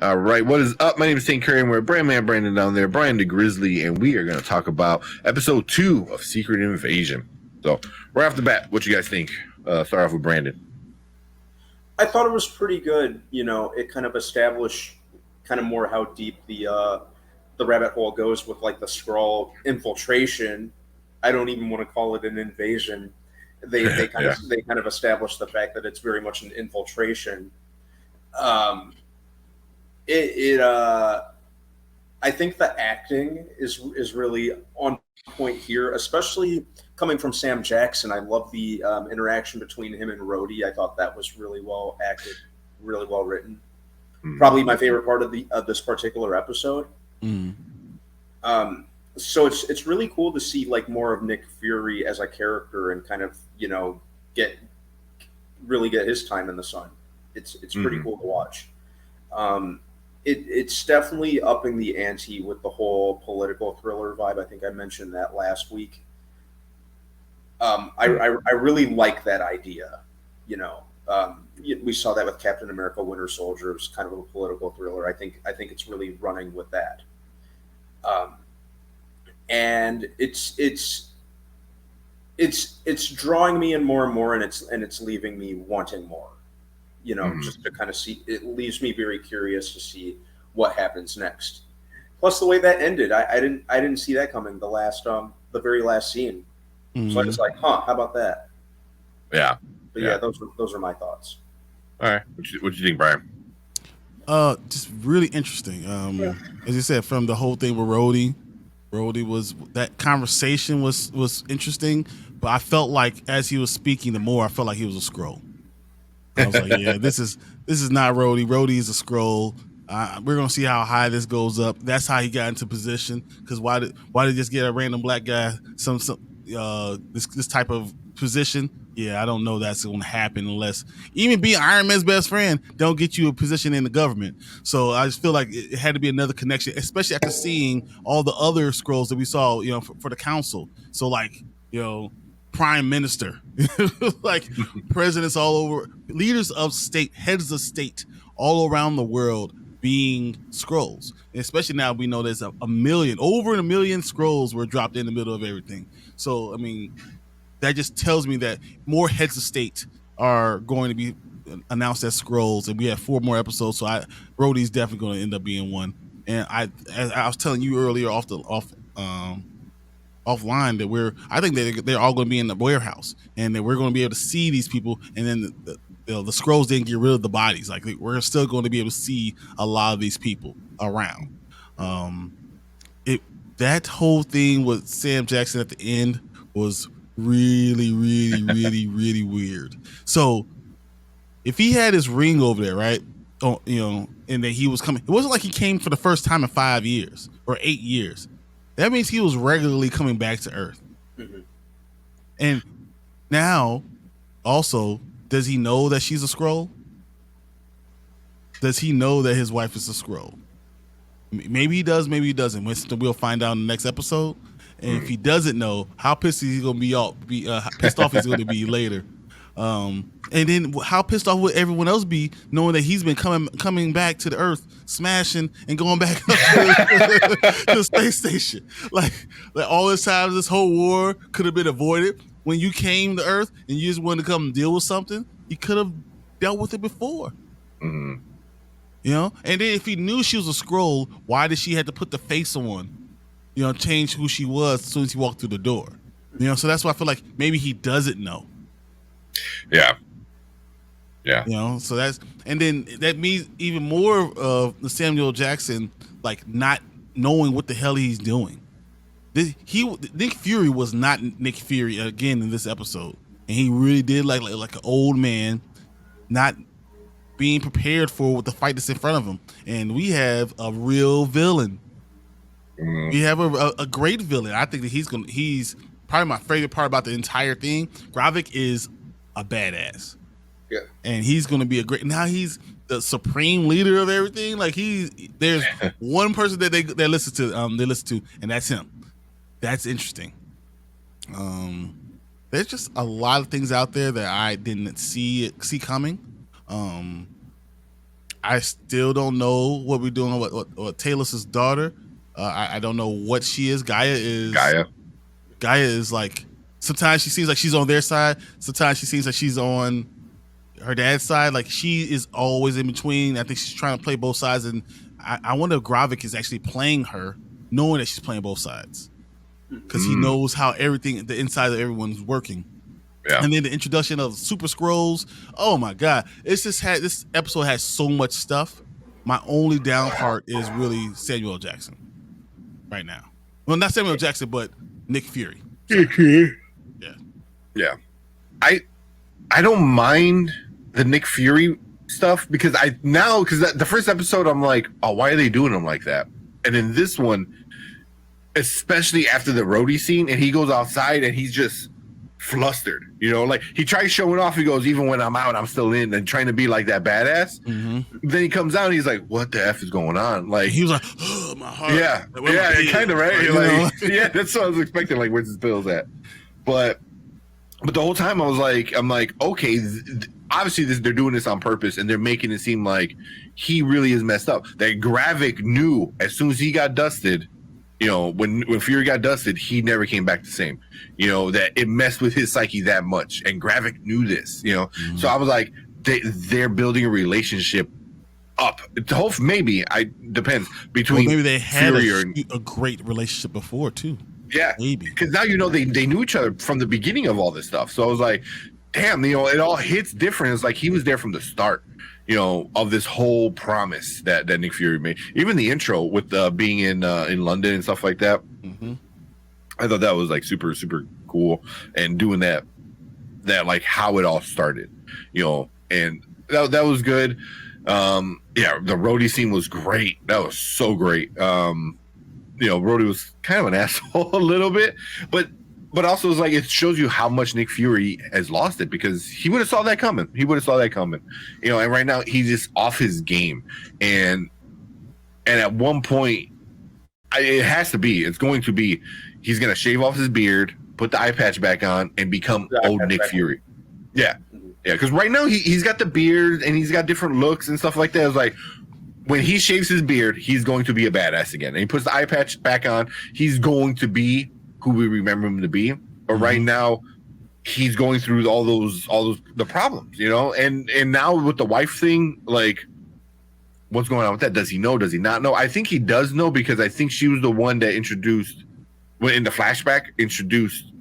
All right, what is up? My name is St. Curry, and we're Brandon down there, Brian the Grizzly, and we are going to talk about episode 2 of Secret Invasion. So, right off the bat, what you guys think? Start off with Brandon. I thought it was pretty good. It kind of established kind of more how deep the rabbit hole goes with like the Skrull infiltration. I don't even want to call it an invasion. They kind Yeah. of they kind of established the fact that it's very much an infiltration. Um, it I think the acting is really on point here, especially coming from Sam Jackson. I love the interaction between him and Rhodey. I thought that was really well acted, really well written. Probably my favorite part of this particular episode. Mm. So it's really cool to see like more of Nick Fury as a character and kind of get really get his time in the sun. It's pretty cool to watch. Um, it's definitely upping the ante with the whole political thriller vibe. I think I mentioned that last week. I really like that idea. We saw that with Captain America: Winter Soldier. It's kind of a political thriller. I think it's really running with that. Um, and it's drawing me in more and more, and it's leaving me wanting more. Just to kind of see. It leaves me very curious to see what happens next. Plus, the way that ended, I didn't see that coming. The very last scene. So I was like, huh, how about that? Yeah. But yeah, those are my thoughts. All right. What you think, Brian? Just really interesting. As you said, from the whole thing with Rhodey was that conversation was interesting, but I felt like as he was speaking, the more I felt like he was a Skrull. I was like, yeah, this is not Rhodey. Rhodey is a Skrull. We're gonna see how high this goes up. That's how he got into position. Because why did just get a random black guy this type of position? Yeah, I don't know that's gonna happen unless even being Iron Man's best friend don't get you a position in the government. So I just feel like it had to be another connection, especially after seeing all the other Skrulls that we saw, for the council. So like, prime minister, like presidents all over, leaders of state, heads of state all around the world being Skrulls. And especially now we know there's over a million Skrulls were dropped in the middle of everything. So I mean, that just tells me that more heads of state are going to be announced as Skrulls, and we have 4 more episodes. So Rhodey's definitely going to end up being one. And as I was telling you earlier offline that I think they're all going to be in the warehouse, and that we're going to be able to see these people, and then the Skrulls didn't get rid of the bodies. Like we're still going to be able to see a lot of these people around. That whole thing with Sam Jackson at the end was really, really, really, really weird. So if he had his ring over there, right? Oh, and then he was coming. It wasn't like he came for the first time in 5 years or 8 years. That means he was regularly coming back to Earth. Mm-hmm. And now, also, does he know that she's a Skrull? Does he know that his wife is a Skrull? Maybe he does, maybe he doesn't. We'll find out in the next episode. And if he doesn't know, how pissed is he going to be? Pissed off he's going to be later. And then how pissed off would everyone else be knowing that he's been coming back to the Earth, smashing and going back up to the space station? Like all this time, this whole war could have been avoided. When you came to Earth and you just wanted to come deal with something, you could have dealt with it before. Mm-hmm. And then if he knew she was a Skrull, why did she have to put the face on? Change who she was as soon as he walked through the door. So that's why I feel like maybe he doesn't know. Yeah. So and then that means even more of the Samuel Jackson like not knowing what the hell he's doing. Nick Fury was not Nick Fury again in this episode, and he really did like an old man, not being prepared for the fight that's in front of him. And we have a real villain. We have a great villain. I think that he's probably my favorite part about the entire thing. Gravik is a badass. Yeah. And he's going to be now he's the supreme leader of everything. Like there's one person that they listen to, and that's him. That's interesting. There's just a lot of things out there that I didn't see coming. I still don't know what we're doing. What Taylor's daughter? I don't know what she is. Gaia is like, sometimes she seems like she's on their side. Sometimes she seems like she's on her dad's side. Like, she is always in between. I think she's trying to play both sides, and I wonder if Gravik is actually playing her, knowing that she's playing both sides, because he knows how everything, the inside of everyone's working. Yeah. And then the introduction of Super Skrulls. Oh my God. This episode has so much stuff. My only down part is really Samuel L. Jackson right now. Well, not Samuel L. Jackson, but Nick Fury. Yeah. Yeah. I don't mind the Nick Fury stuff because the first episode I'm like, oh, why are they doing him like that? And in this one, especially after the roadie scene, and he goes outside and he's just flustered, like he tries showing off. He goes, even when I'm out, I'm still in, and trying to be like that badass. Then he comes out and he's like, what the F is going on? Like, he was like, oh, my heart. Yeah, kind of, right? Like, yeah, that's what I was expecting. Like, where's his pills at? But the whole time I'm like, okay, obviously they're doing this on purpose, and they're making it seem like he really is messed up. That Gravik knew as soon as he got dusted, when Fury got dusted, he never came back the same. That it messed with his psyche that much, and Gravik knew this. So I was like, they're building a relationship up. Maybe depends between. Maybe they had Fury a great relationship before too. Yeah, maybe, because now they knew each other from the beginning of all this stuff. So I was like, damn, it all hits different. It's like he was there from the start. Of this whole promise that Nick Fury made. Even the intro with being in London and stuff like that. I thought that was like super, super cool, and doing that like how it all started, and that was good. The roadie scene was great. That was so great. Brody was kind of an asshole a little bit, but also it's like, it shows you how much Nick Fury has lost it, because he would have saw that coming. And right now he's just off his game. And at one point, it's going to be, he's going to shave off his beard, put the eye patch back on, and become old Nick Fury. Yeah. Yeah. Because right now he's got the beard and he's got different looks and stuff like that. It's like, when he shaves his beard, he's going to be a badass again. And he puts the eye patch back on, he's going to be who we remember him to be. But right now, he's going through all those the problems, and now with the wife thing, like, what's going on with that? Does he know? Does he not know? I think he does know, because I think she was the one that in the flashback, introduced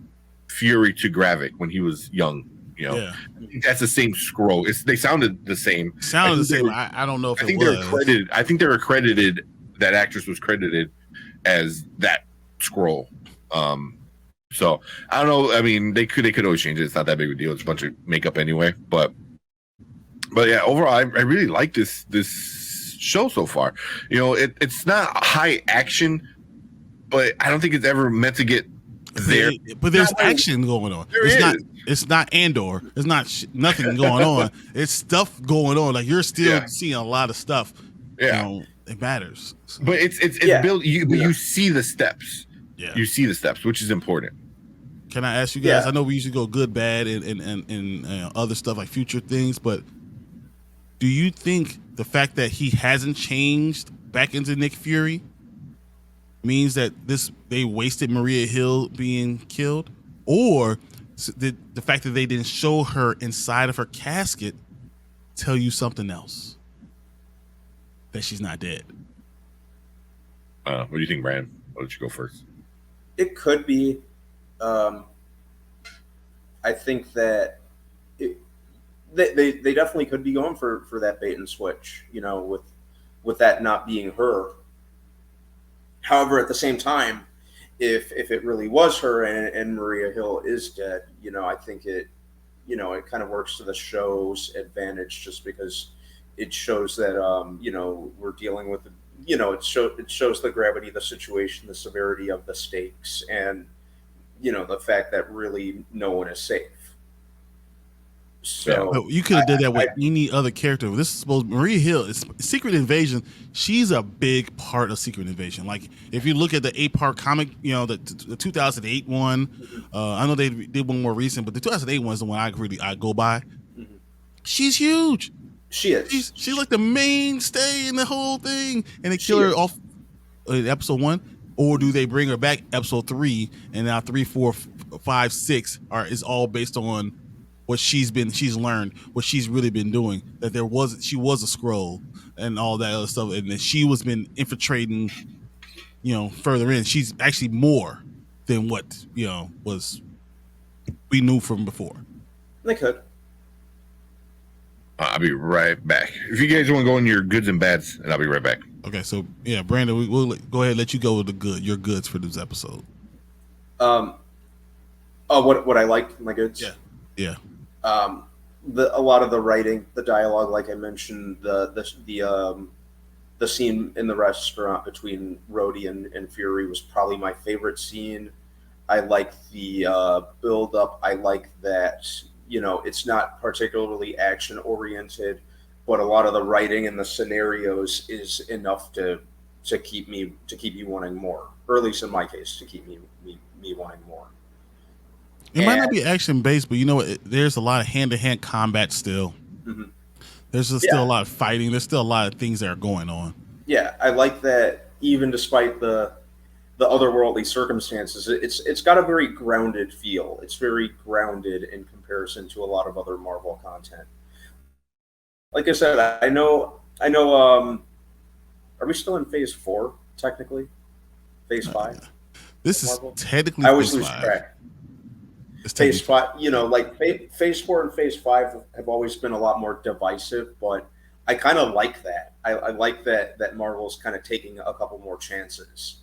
Fury to Gravik when he was young. I think that's the same Skrull. They sounded the same. I don't know if they're credited. I think they were credited. That actress was credited as that Skrull. So I don't know. I mean, they could always change it. It's not that big of a deal. It's a bunch of makeup anyway. But yeah, overall, I really like this show so far. It's not high action, but I don't think it's ever meant to get there. But there's action going on. It's not Andor. It's not nothing going on. It's stuff going on. Like, you're still seeing a lot of stuff. Yeah, it matters. So. But it's built. You see the steps. Yeah. You see the steps, which is important. Can I ask you guys? I know we usually go good, bad, and other stuff like future things, but do you think the fact that he hasn't changed back into Nick Fury means that they wasted Maria Hill being killed, or the fact that they didn't show her inside of her casket tell you something else, that she's not dead? What do you think, Brandon? Why don't you go first? It could be. I think that they definitely could be going for that bait and switch, with that not being her. However, at the same time, if it really was her and Maria Hill is dead, I think it kind of works to the show's advantage, just because it shows that we're dealing with it shows the gravity of the situation, the severity of the stakes, and the fact that really no one is safe. So you could have did that with any other character. This is supposed Maria Hill is Secret Invasion. She's a big part of Secret Invasion. Like, if you look at the 8-part comic, the 2008 one. I know they did one more recent, but the 2008 one is the one I go by. She's huge. She is. She's like the mainstay in the whole thing, and they She kill her is. off in episode 1, or do they bring her back episode 3, and now 3, 4, 5, 6 is all based on what she's learned, what she's really been doing. That she was a Skrull and all that other stuff, and that she was been infiltrating, further in. She's actually more than what was we knew from before. They could. I'll be right back. If you guys want to go in your goods and bads, and I'll be right back. Okay, so yeah, Brandon, we'll go ahead and let you go with your goods for this episode. Oh, what I liked, my goods. Yeah. A lot of the writing, the dialogue, like I mentioned, the scene in the restaurant between Rhodey and Fury was probably my favorite scene. I like the build up. I like that it's not particularly action oriented, but a lot of the writing and the scenarios is enough to keep you wanting more, or at least in my case, to keep me wanting more. It might not be action based, but there's a lot of hand to hand combat still. Mm-hmm. There's still a lot of fighting. There's still a lot of things that are going on. Yeah, I like that. Even despite the otherworldly circumstances, it's got a very grounded feel. It's very grounded in comparison to a lot of other Marvel content. Like I said, I know. Are we still in Phase 4 technically? Phase 5. This is technically. I always lose track. Phase 5, like Phase 4 and Phase 5 have always been a lot more divisive, but I kind of like that. I like that Marvel's kind of taking a couple more chances.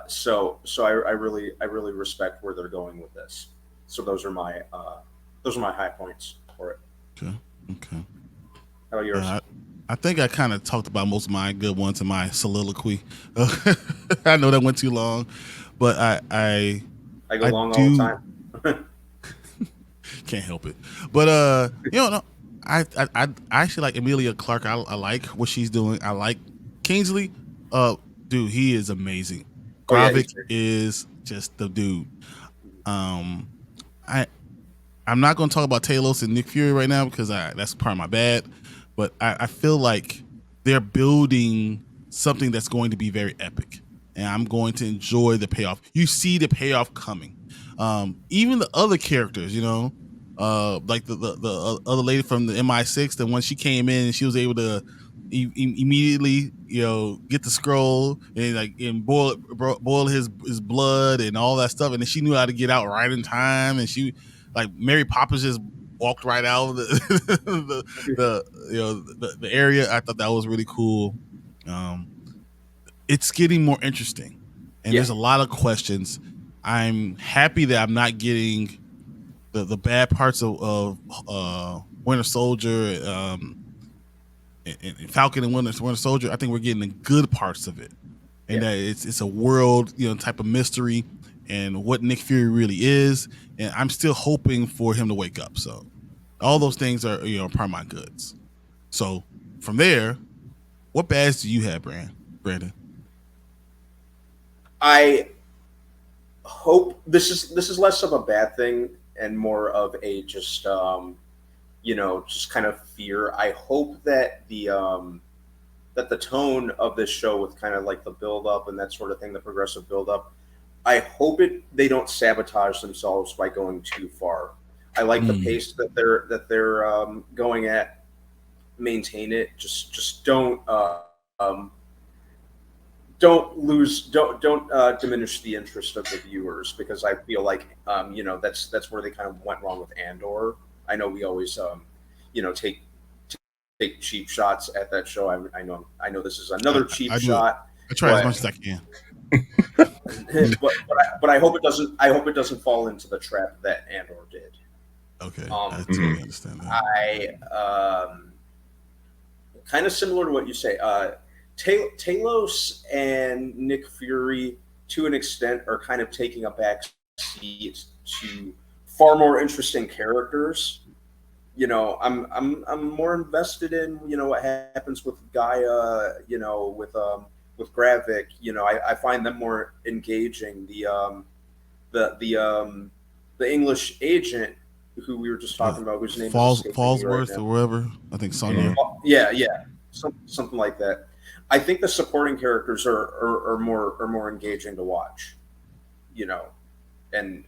So I really respect where they're going with this. So those are my high points for it. Okay. How about yours? I think I kind of talked about most of my good ones in my soliloquy. I know that went too long, but I go long all the time. Can't help it. But I actually like Emilia Clarke. I like what she's doing. I like Kingsley. Dude, he is amazing. Gravik is just the dude. I'm not going to talk about Talos and Nick Fury right now because that's part of my bad. But I feel like they're building something that's going to be very epic, and I'm going to enjoy the payoff. You see the payoff coming. Even the other characters, like the other lady from the MI6, that when she came in and she was able to immediately, get the scroll and boil his blood and all that stuff, and then she knew how to get out right in time, and she, like, Mary Poppins, just walked right out of the area. I thought that was really cool. It's getting more interesting, and there's a lot of questions. I'm happy that I'm not getting the bad parts of Winter Soldier and Falcon and Winter Soldier. I think we're getting the good parts of it, and that it's a world type of mystery and what Nick Fury really is. And I'm still hoping for him to wake up. So all those things are part of my goods. So from there, what bads do you have, Brandon? I hope this is less of a bad thing and more of a just just kind of fear. I hope that the tone of this show, with kind of like the build up and that sort of thing, the progressive build up, I hope they don't sabotage themselves by going too far. I like the pace that they're going at. Maintain it. Just don't diminish the interest of the viewers, because I feel like that's where they kind of went wrong with Andor. I know we always take cheap shots at that show. I know this is another cheap shot. I try as much as I can. but I hope it doesn't. I hope it doesn't fall into the trap that Andor did. Okay, I totally understand that. Kind of similar to what you say. Talos and Nick Fury, to an extent, are kind of taking a back seat to far more interesting characters. I'm more invested in what happens with Gaia. With Gravik. I find them more engaging. The English agent, who we were just talking about, whose name is escaping me right Fallsworth now. or wherever. I think Sonya. Yeah, something like that. I think the supporting characters are more engaging to watch, you know, and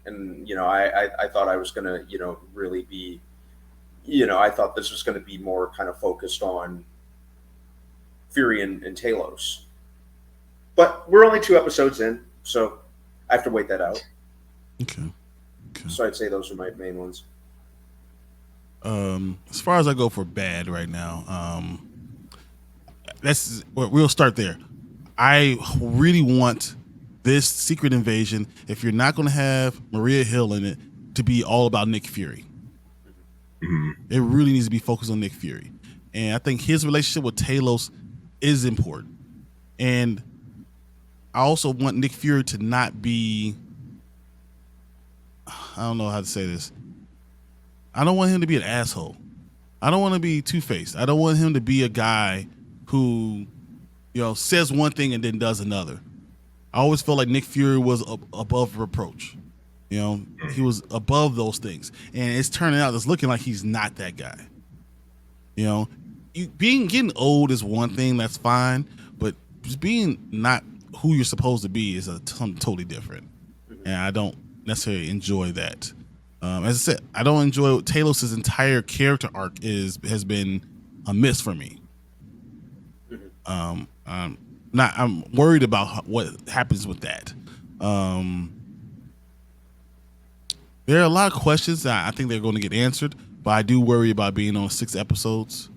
you know, I thought I was gonna, you know, really be, you know, I thought this was gonna be more kind of focused on Fury and Talos, but we're only 2 episodes in, so I have to wait that out. Okay. So I'd say those are my main ones. As far as I go for bad right now, we'll start there. I really want this Secret Invasion, if you're not going to have Maria Hill in it, to be all about Nick Fury. It really needs to be focused on Nick Fury. And I think his relationship with Talos is important. And I also want Nick Fury to not be, I don't know how to say this. I don't want him to be an asshole. I don't want to be two-faced. I don't want him to be a guy who, you know, says one thing and then does another. I always felt like Nick Fury was above reproach. You know, he was above those things, and it's turning out, it's looking like he's not that guy. You know, getting old is one thing, that's fine, but just being not who you're supposed to be is something totally different, and I don't necessarily enjoy that. As I said, I don't enjoy Talos' entire character arc has been a miss for me. I'm worried about what happens with that. There are a lot of questions that I think they're going to get answered, but I do worry about being on 6 episodes.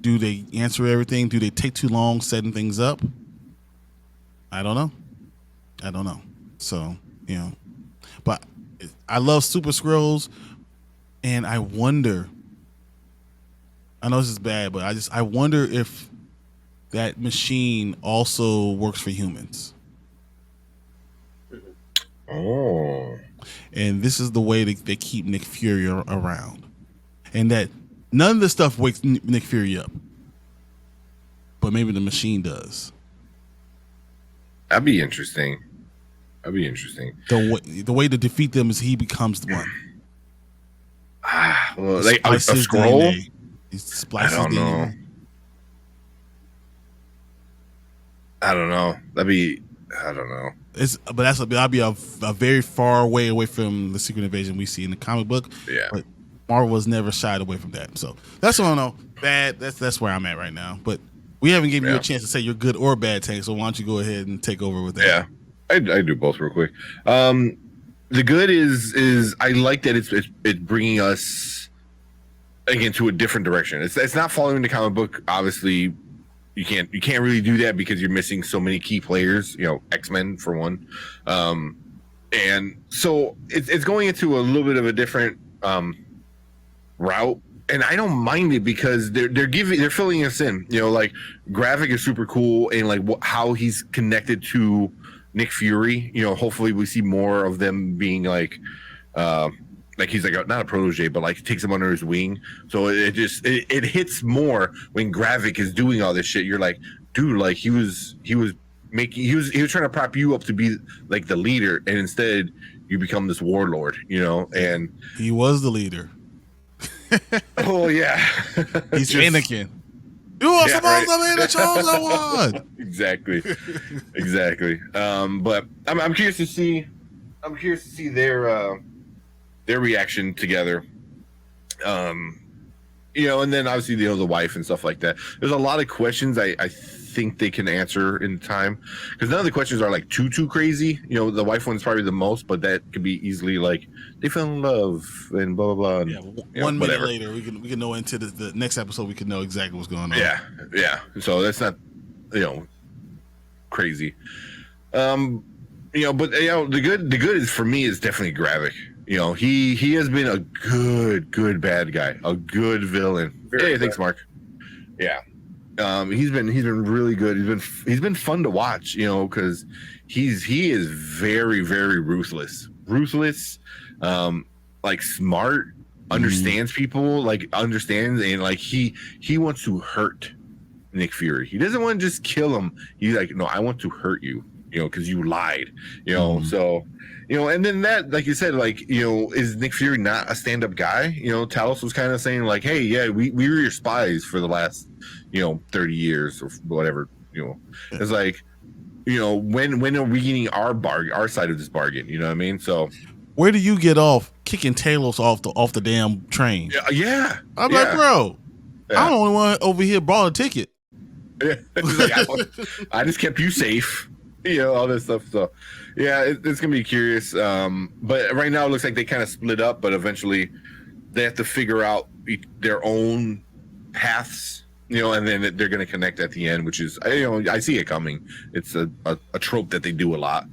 Do they answer everything? Do they take too long setting things up? I don't know. So, you know, but I love Super Skrulls, and I wonder, I know this is bad, but I wonder if that machine also works for humans. Oh. And this is the way they keep Nick Fury around. And that none of this stuff wakes Nick Fury up. But maybe the machine does. That'd be interesting. The way to defeat them is he becomes the one. Well, like a scroll? DNA. He splices I don't know. I don't know. I don't know. That'd be a very far away from the Secret Invasion we see in the comic book. Yeah. But Marvel was never shied away from that. So that's what I know. Bad. That's where I'm at right now. But we haven't given you a chance to say you're good or bad, Tank. So why don't you go ahead and take over with that? Yeah, I do both real quick. The good is I like that it's bringing us again to a different direction. It's not following the comic book. Obviously, you can't really do that because you're missing so many key players. You know, X-Men for one, and so it's going into a little bit of a different route. And I don't mind it because they're filling us in. You know, like Graphic is super cool, and like how he's connected to Nick Fury. You know, hopefully we see more of them being like he's like not a protege, but like takes him under his wing. So it hits more when Graphic is doing all this shit. You're like, dude, like he was trying to prop you up to be like the leader, and instead you become this warlord. You know, and he was the leader. Oh yeah, he's Anakin. You are supposed to be the chosen one. Exactly. But I'm curious to see. Their reaction together. You know, and then obviously the wife and stuff like that. There's a lot of questions I think they can answer in time, because none of the questions are like too crazy. You know, the wife one's probably the most, but that could be easily like they fell in love and blah blah blah. Yeah, 1 minute later we can know into the next episode. We can know exactly what's going on. Yeah. So that's not, you know, crazy. You know, but you know the good is for me is definitely Gravik. You know, he has been a good bad guy, a good villain. Thanks, Mark. Yeah. He's been really good. He's been fun to watch, you know, because he is very ruthless, like smart, understands people, like understands, and like he wants to hurt Nick Fury. He doesn't want to just kill him. He's like, no, I want to hurt you. because you lied, So, and then that, like you said, like, is Nick Fury not a stand-up guy? Talos was kind of saying like, hey, yeah, we were your spies for the last, 30 years or whatever, It's like, when are we getting our side of this bargain? You know what I mean? So where do you get off kicking Talos off the damn train? Yeah. I'm like, bro, I'm the only one over here bought a ticket. Yeah. Like, I just kept you safe, all this stuff. So, yeah, it's gonna be curious. But right now it looks like they kind of split up, but eventually they have to figure out their own paths, and then they're gonna connect at the end, which is, I see it coming. It's a trope that they do a lot.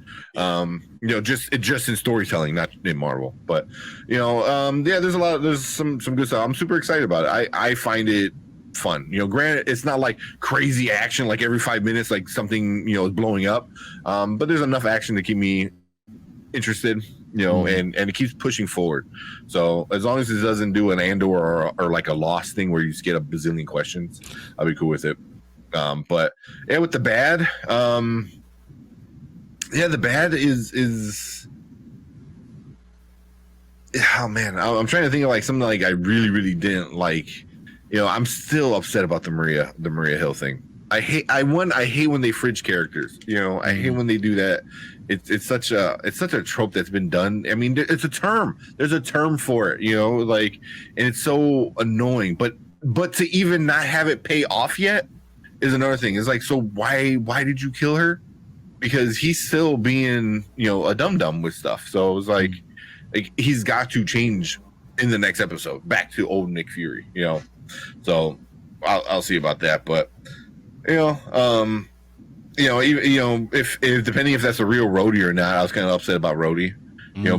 Just in storytelling, not in Marvel. But there's some good stuff. I'm super excited about it. I find it fun. Granted, it's not like crazy action like every 5 minutes, like something is blowing up. But there's enough action to keep me interested. And it keeps pushing forward. So as long as it doesn't do an Andor or like a Lost thing where you just get a bazillion questions, I'll be cool with it. But yeah, with the bad, the bad is oh man, I'm trying to think of like something like I really, really didn't like. I'm still upset about the Maria Hill thing. I hate when they fridge characters. I hate when they do that. It's such a trope that's been done. I mean, it's a term. There's a term for it. And it's so annoying. But to even not have it pay off yet is another thing. It's like, so why did you kill her? Because he's still being a dum-dum with stuff. So it was like he's got to change in the next episode back to old Nick Fury. So I'll see about that. But if depending if that's a real Rhodey or not, I was kind of upset about Rhodey.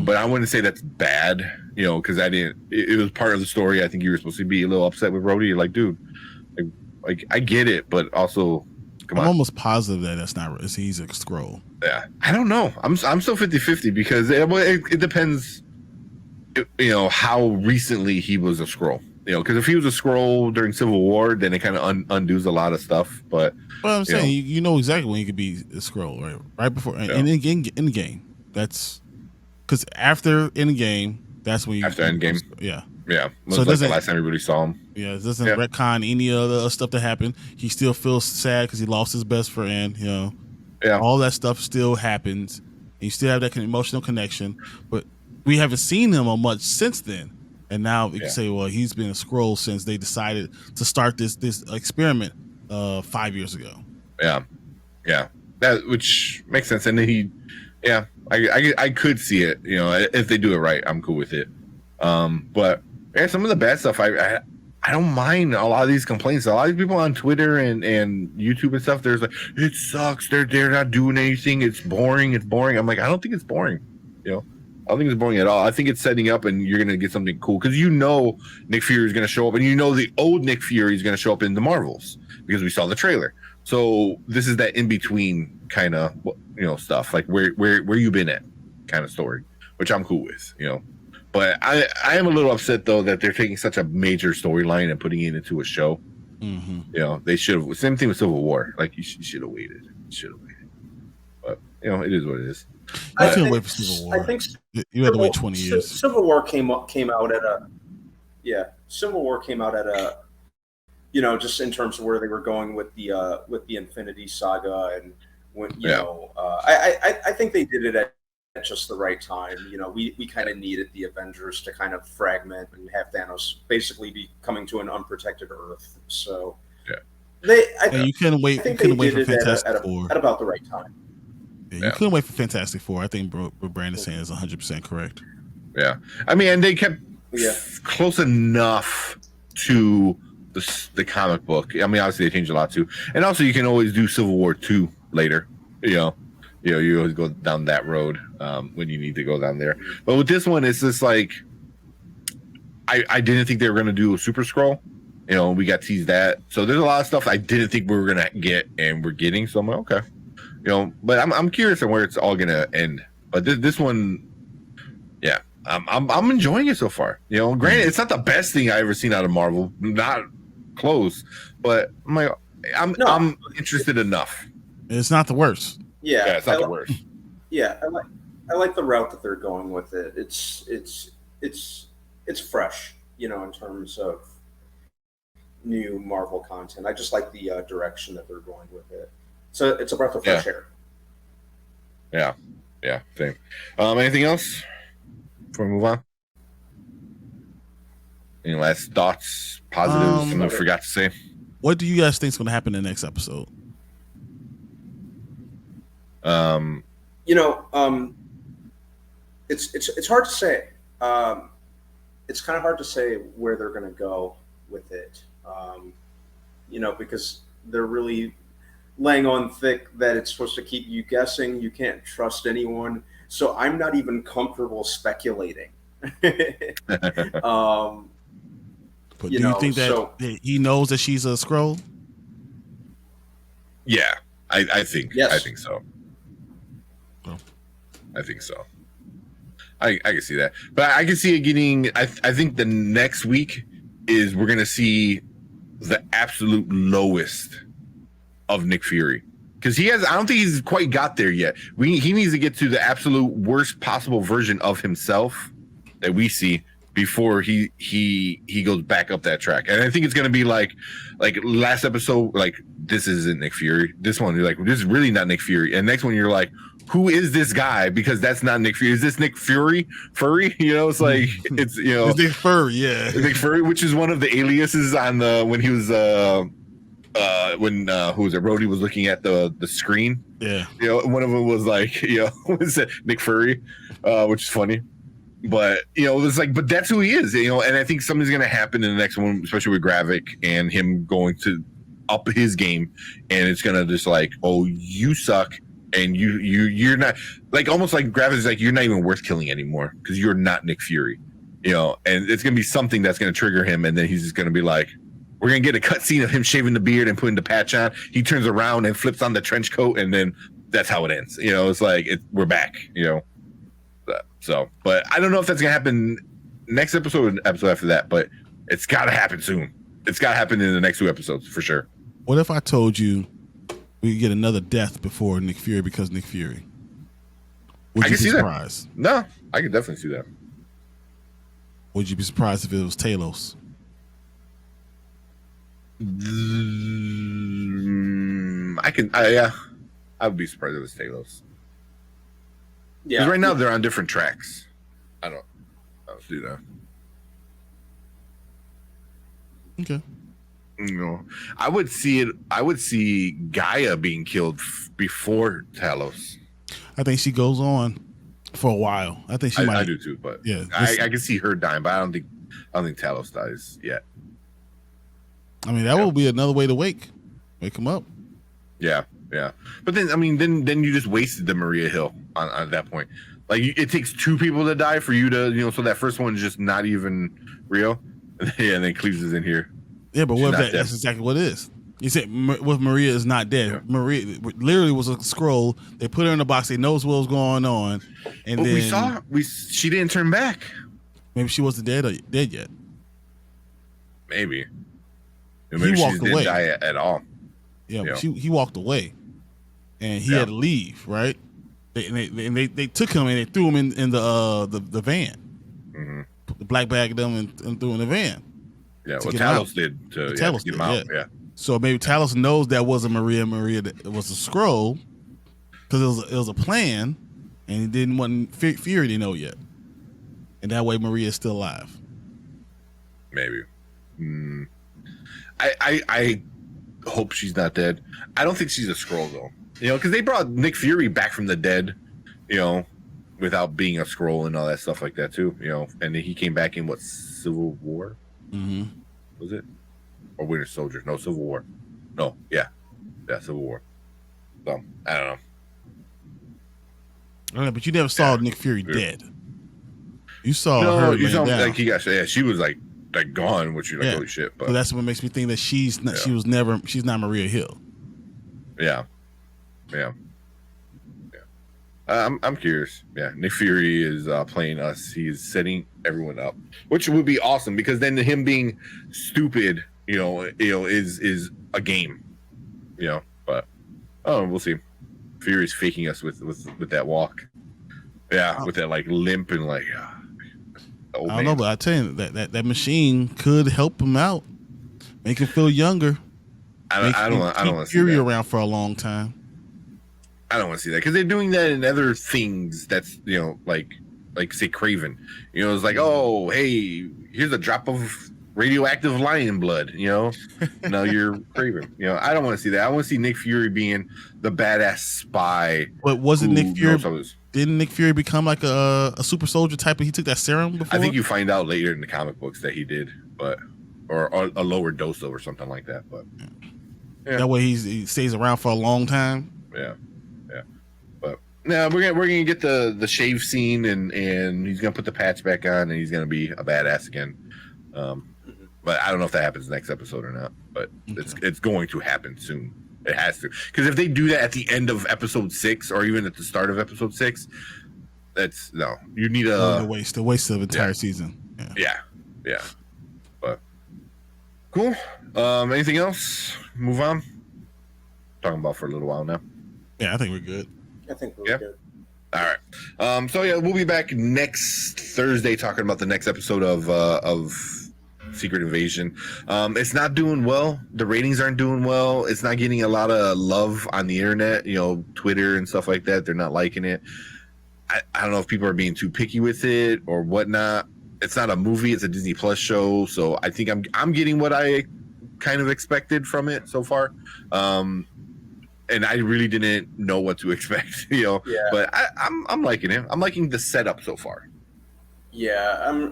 But I wouldn't say that's bad. Because I didn't. It was part of the story. I think you were supposed to be a little upset with Rhodey. You're like, dude, like I get it, but also. I'm almost positive that's not. He's a Skrull. Yeah, I don't know. I'm still 50-50 because it depends. How recently he was a Skrull. Because if he was a Skrull during Civil War, then it kind of undoes a lot of stuff. But I'm saying you know exactly when he could be a Skrull, right before in the game. That's because after Endgame, that's when you after Endgame. Yeah. Yeah, so it doesn't. The last time everybody saw him. Yeah, it doesn't retcon any other stuff that happened. He still feels sad because he lost his best friend. Yeah, all that stuff still happens. And you still have that emotional connection, but we haven't seen him on much since then. And now you can say, well, he's been a Skrull since they decided to start this experiment 5 years ago. Yeah, that which makes sense. And then I could see it. If they do it right, I'm cool with it. But. Yeah, some of the bad stuff, I don't mind a lot of these complaints. A lot of people on Twitter and YouTube and stuff, there's like, it sucks. They're not doing anything. It's boring. I'm like, I don't think it's boring. I don't think it's boring at all. I think it's setting up, and you're gonna get something cool because Nick Fury is gonna show up, and the old Nick Fury is gonna show up in the Marvels because we saw the trailer. So this is that in between kind of stuff, like where you been at kind of story, which I'm cool with. But I am a little upset though that they're taking such a major storyline and putting it into a show. Mm-hmm. They should have. Same thing with Civil War. Like you should have waited. But it is what it is. I can't wait for Civil War. I think you had to wait 20 years. Civil War came out at a. Civil War came out at a. Just in terms of where they were going with the Infinity Saga and when I think they did it at just the right time. We kind of needed the Avengers to kind of fragment and have Thanos basically be coming to an unprotected Earth. So you couldn't wait. You couldn't wait for Fantastic Four at about the right time. Yeah, you couldn't wait for Fantastic Four. I think what Brandon's saying is 100% correct. Yeah, I mean, and they kept close enough to the comic book. I mean, obviously they changed a lot too, and also you can always do Civil War 2 later. You always go down that road when you need to go down there. But with this one, it's just like I didn't think they were going to do a Super Skrull. We got teased that. So there's a lot of stuff I didn't think we were going to get, and we're getting. So I'm like, okay. But I'm curious on where it's all going to end. But this one, yeah, I'm enjoying it so far. Granted, it's not the best thing I ever seen out of Marvel, not close. But I'm interested enough. It's not the worst. Yeah, Yeah, it's not the worst. Yeah, I like the route that they're going with it. It's fresh, you know, in terms of new Marvel content. I just like the direction that they're going with it. So it's a breath of fresh air. Yeah, yeah, same. Anything else before we move on? Any last thoughts, positives, something I forgot to say? What do you guys think is going to happen in the next episode? You know, it's hard to say. It's kind of hard to say where they're going to go with it. You know, because they're really laying on thick that it's supposed to keep you guessing. You can't trust anyone. So I'm not even comfortable speculating. But do you think that he knows that she's a Skrull? Yeah, I think. Yes. I think so. Oh. I think so. I can see that, but I can see it getting. I think the next week is we're gonna see the absolute lowest of Nick Fury, because I don't think he's quite got there yet. He needs to get to the absolute worst possible version of himself that we see before he goes back up that track. And I think it's gonna be like last episode, like, this isn't Nick Fury. This one, you're like, this is really not Nick Fury. And next one, you're like, who is this guy? Because that's not Nick Fury. Is this Nick Fury? Furry? You know, it's like, it's, you know, it's Nick Fury, yeah. Nick Fury, which is one of the aliases on when he was who was it? Rhodey was looking at the screen. Yeah. You know, one of them was like, you know, was it Nick Fury, which is funny. But, you know, it's like, but that's who he is, you know, and I think something's going to happen in the next one, especially with Gravik and him going to up his game, and it's going to just like, oh, you suck, and you're not, like, almost like Gravik's like, you're not even worth killing anymore because you're not Nick Fury, you know, and it's going to be something that's going to trigger him, and then he's just going to be like, we're going to get a cutscene of him shaving the beard and putting the patch on. He turns around and flips on the trench coat, and then that's how it ends. You know, it's like, we're back, you know. So, but I don't know if that's gonna happen next episode or the episode after that, but it's gotta happen soon. It's gotta happen in the next 2 episodes for sure. What if I told you we get another death before Nick Fury because Nick Fury? Would you be surprised? No, I could definitely see that. Would you be surprised if it was Talos? Yeah, I would be surprised if it was Talos. Yeah, because right now they're on different tracks. I don't do that. Okay. You know, I would see it. I would see Gaia being killed before Talos. I think she goes on for a while. I think she might. I do too, but yeah, I can see her dying, but I don't think Talos dies yet. I mean, that will be another way to wake him up. Yeah. Yeah, but then I mean, then you just wasted the Maria Hill on that point. Like, it takes 2 people to die for you to, you know, so that first one is just not even real. Yeah, and then Cleves is in here. Yeah, but what if that's exactly what it is? You said with Maria is not dead. Yeah. Maria literally was a Skrull. They put her in a box. They knows what was going on, and then she didn't turn back. Maybe she wasn't dead yet. Maybe he walked away. Didn't die at all. Yeah, but he walked away, and he had to leave. Right? They took him and they threw him in the van. Mm-hmm. Put the black bag of them and threw him in the van. Yeah, well, Talos did to get him out. Yeah. So maybe Talos knows that wasn't Maria that was a Skrull, because it was a plan, and he didn't want Fury to know yet, and that way Maria is still alive. Maybe. I hope she's not dead. I don't think she's a Skrull though. You know, because they brought Nick Fury back from the dead, you know, without being a Skrull and all that stuff like that too. You know, and then he came back in what, Civil War? Mm-hmm. Was it? Or Winter Soldier? No, Civil War. No, yeah, Civil War. So I don't know. But you never saw Nick Fury dead. You saw her. You saw him, like, he got. Yeah, she was like gone, which you're like, holy shit. But so that's what makes me think that she's not. She's not Maria Hill. Yeah. I'm curious. Yeah, Nick Fury is playing us. He's setting everyone up, which would be awesome, because then him being stupid, is a game. You know, but we'll see. Fury's faking us with that walk. Yeah, Oh. with that like limp and like. Old I don't man. know, but I tell you that machine could help him out, make him feel younger. I don't want to see Fury that. around for a long time. I don't want to see that because they're doing that in other things. That's like say Craven. It's like, oh hey, here's a drop of radioactive lion blood. Now you're Craven. I don't want to see that. I want to see Nick Fury being the badass spy. But wasn't Nick Fury? Knows Didn't Nick Fury become like a super soldier type? He took that serum before. I think you find out later in the comic books that he did, but or a lower dose of or something like that. But yeah. That way he stays around for a long time. Yeah. But now we're gonna get the shave scene and he's gonna put the patch back on and he's gonna be a badass again. But I don't know if that happens next episode or not. But it's going to happen soon. It has to, because if they do that at the end of episode 6 or even at the start of episode 6, that's no. You need a waste of entire season. Yeah. But cool. Anything else? Move on. Talking about for a little while now. Yeah, I think we're good. I think we're good. All right. So yeah, we'll be back next Thursday talking about the next episode of Secret Invasion. It's not doing well. The ratings aren't doing well. It's not getting a lot of love on the internet, Twitter and stuff like that. They're not liking it. I don't know if people are being too picky with it or whatnot. It's not a movie, it's a Disney Plus show, so I think I'm getting what I kind of expected from it so far. And I really didn't know what to expect, Yeah. But I'm liking it. I'm liking the setup so far. Yeah,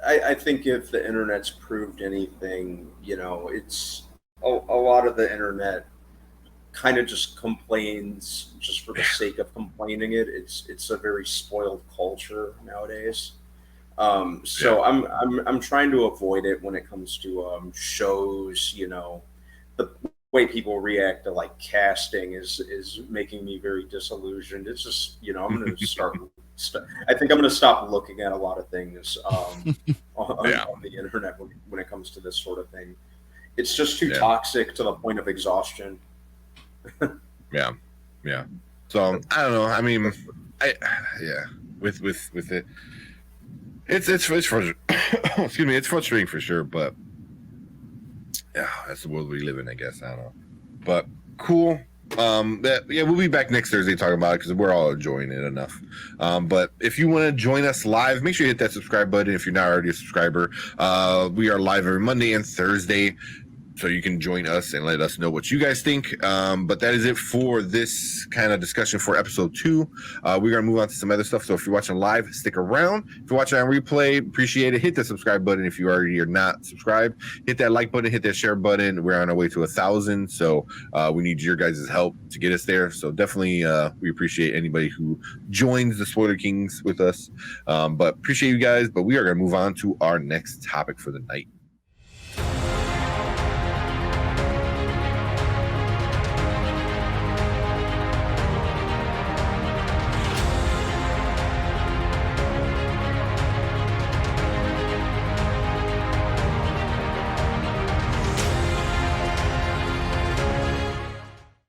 I think if the internet's proved anything, it's a lot of the internet kind of just complains just for the sake of complaining. It's a very spoiled culture nowadays. So I'm trying to avoid it when it comes to shows. The way people react to like casting is making me very disillusioned. It's just I'm going to start. I think I'm going to stop looking at a lot of things on the internet when it comes to this sort of thing. It's just too toxic to the point of exhaustion. Yeah. So I don't know. I mean, with it, it's frustrating. Excuse me, it's frustrating for sure. But yeah, that's the world we live in, I guess. I don't know. But cool. We'll be back next Thursday talking about it because we're all enjoying it enough. But if you want to join us live, make sure you hit that subscribe button if you're not already a subscriber. We are live every Monday and Thursday, so you can join us and let us know what you guys think. But that is it for this kind of discussion for episode 2. We're going to move on to some other stuff. So if you're watching live, stick around. If you're watching on replay, appreciate it. Hit the subscribe button if you already are not subscribed. Hit that like button, hit that share button. We're on our way to 1,000. So we need your guys' help to get us there. So definitely we appreciate anybody who joins the Spoiler Kings with us. But appreciate you guys. But we are going to move on to our next topic for the night.